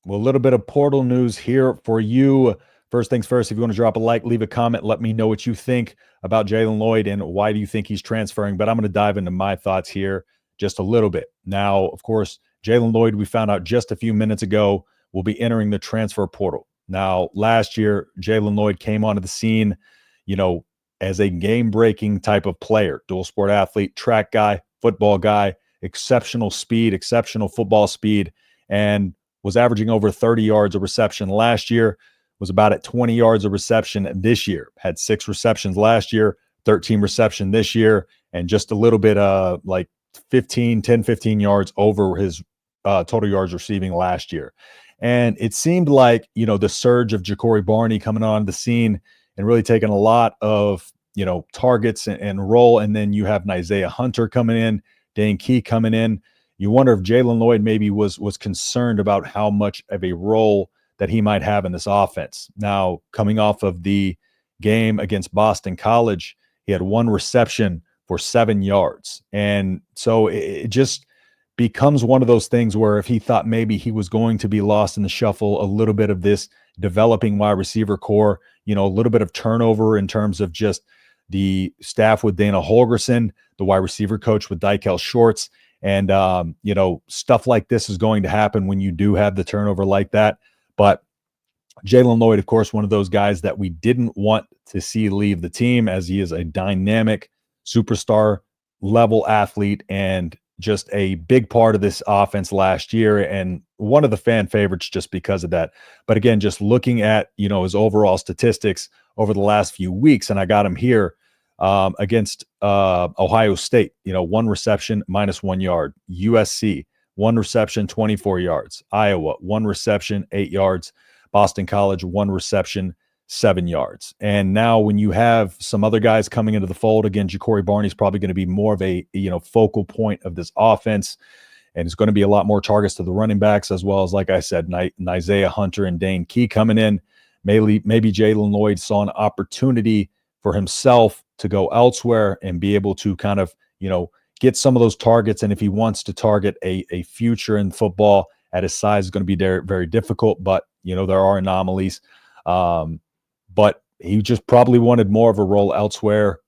Well, a little bit of portal news here for you. First things first, if you want to drop a like, leave a comment, let me know what you think about Jaylen Lloyd and why do you think he's transferring. But I'm going to dive into my thoughts here just a little bit. Now, of course, Jaylen Lloyd, we found out just a few minutes ago, will be entering the transfer portal. Now, last year, Jaylen Lloyd came onto the scene, you know, as a game-breaking type of player, dual sport athlete, track guy, football guy, exceptional speed, exceptional football speed, and was averaging over 30 yards of reception last year, was about at 20 yards of reception this year. Had 6 receptions last year, 13 reception this year, and just a little bit like 15 yards over his total yards receiving last year. And it seemed like, the surge of Ja'Cory Barney coming on the scene and really taking a lot of, targets and role. And then you have Isaiah Hunter coming in, Dane Key coming in. You wonder if Jaylen Lloyd maybe was concerned about how much of a role that he might have in this offense. Now, coming off of the game against Boston College, he had 1 reception for 7 yards. And so it just becomes one of those things where if he thought maybe he was going to be lost in the shuffle, a little bit of this developing wide receiver core, a little bit of turnover in terms of just the staff with Dana Holgorsen, the wide receiver coach with Dykel Shorts. And, stuff like this is going to happen when you do have the turnover like that. But Jaylen Lloyd, of course, one of those guys that we didn't want to see leave the team, as he is a dynamic superstar level athlete and just a big part of this offense last year and one of the fan favorites just because of that. But again, just looking at, his overall statistics over the last few weeks, and I got him here against Ohio State, 1 reception, -1 yard. USC, 1 reception, 24 yards. Iowa, 1 reception, 8 yards. Boston College, 1 reception, 7 yards. And now when you have some other guys coming into the fold, again, Ja'Cory Barney is probably going to be more of a, focal point of this offense. And it's going to be a lot more targets to the running backs, as well as, like I said, Isaiah Hunter and Dane Key coming in. Maybe Jaylen Lloyd saw an opportunity for himself to go elsewhere and be able to kind of, get some of those targets. And if he wants to target a future in football at his size, is going to be very, very difficult. But, there are anomalies. But he just probably wanted more of a role elsewhere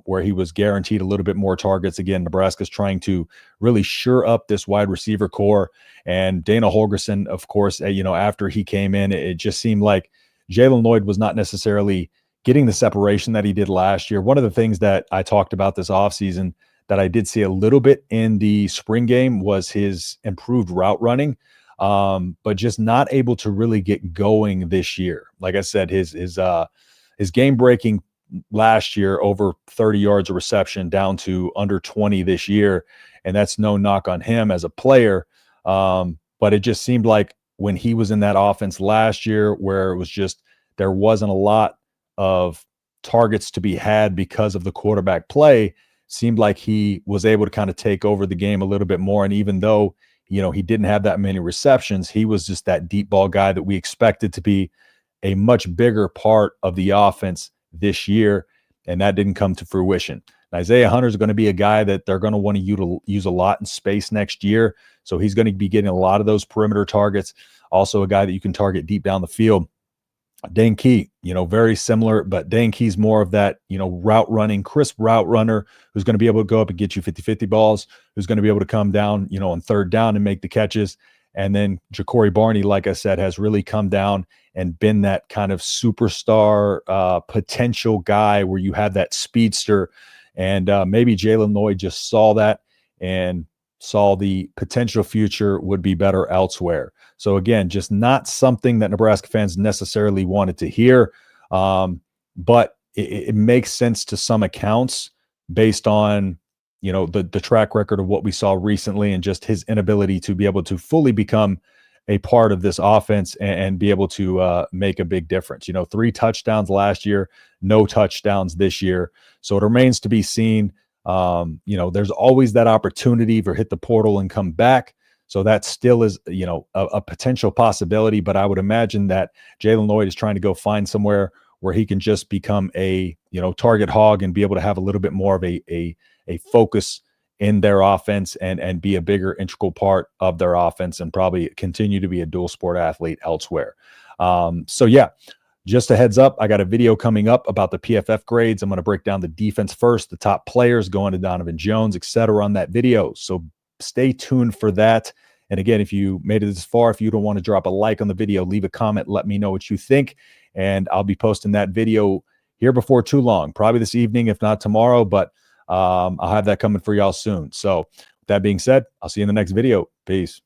where he was guaranteed a little bit more targets. Again, Nebraska's trying to really shore up this wide receiver core. And Dana Holgorsen, of course, after he came in, it just seemed like Jaylen Lloyd was not necessarily getting the separation that he did last year. One of the things that I talked about this offseason that I did see a little bit in the spring game was his improved route running. But just not able to really get going this year. Like I said, his game breaking last year, over 30 yards of reception, down to under 20 this year. And that's no knock on him as a player. But it just seemed like when he was in that offense last year, where it was just, there wasn't a lot of targets to be had because of the quarterback play, seemed like he was able to kind of take over the game a little bit more. And even though, he didn't have that many receptions, he was just that deep ball guy that we expected to be a much bigger part of the offense this year. And that didn't come to fruition. And Isaiah Hunter is going to be a guy that they're going to want to use a lot in space next year. So he's going to be getting a lot of those perimeter targets. Also a guy that you can target deep down the field. Dane Key, very similar, but Dane Key's more of that, route running, crisp route runner who's going to be able to go up and get you 50-50 balls, who's going to be able to come down, on 3rd down and make the catches. And then Ja'Cory Barney, like I said, has really come down and been that kind of superstar potential guy where you have that speedster. And maybe Jaylen Lloyd just saw that and saw the potential future would be better elsewhere. So again, just not something that Nebraska fans necessarily wanted to hear. But it makes sense to some accounts based on, the track record of what we saw recently and just his inability to be able to fully become a part of this offense and be able to make a big difference. 3 touchdowns last year, no touchdowns this year. So it remains to be seen. There's always that opportunity for hit the portal and come back. So that still is, a potential possibility. But I would imagine that Jaylen Lloyd is trying to go find somewhere where he can just become a, target hog and be able to have a little bit more of a focus in their offense and be a bigger integral part of their offense and probably continue to be a dual sport athlete elsewhere. So yeah, just a heads up, I got a video coming up about the PFF grades. I'm going to break down the defense first, the top players going to Donovan Jones, etc. on that video. So stay tuned for that. And again, if you made it this far, if you don't want to drop a like on the video, leave a comment, let me know what you think. And I'll be posting that video here before too long, probably this evening, if not tomorrow, but I'll have that coming for y'all soon. So with that being said, I'll see you in the next video. Peace.